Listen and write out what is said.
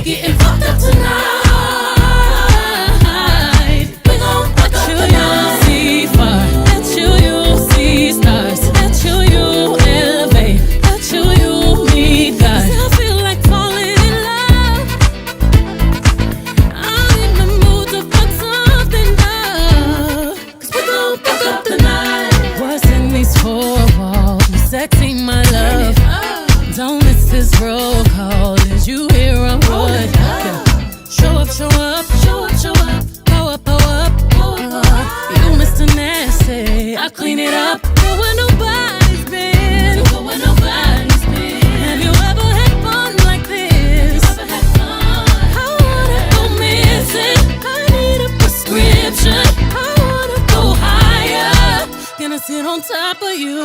getting fucked up tonight. We gon' fuck up tonight. See far, at you see stars, at you elevate, at you meet God. 'Cause I feel like falling in love. I'm in the mood to fuck something up. 'Cause we gon' fuck up tonight. What's in these four walls? You sexy, my love. Don't miss this roll call. As you hear a word, show up, show up, show up, show up. Go up, go up, go up. You Mr. Nasty, I clean it up. Go where nobody's been. Go where nobody's been. Have you ever had fun like this? Ever had fun? I wanna go missing. I need a prescription. I wanna go higher. Can I sit on top of you?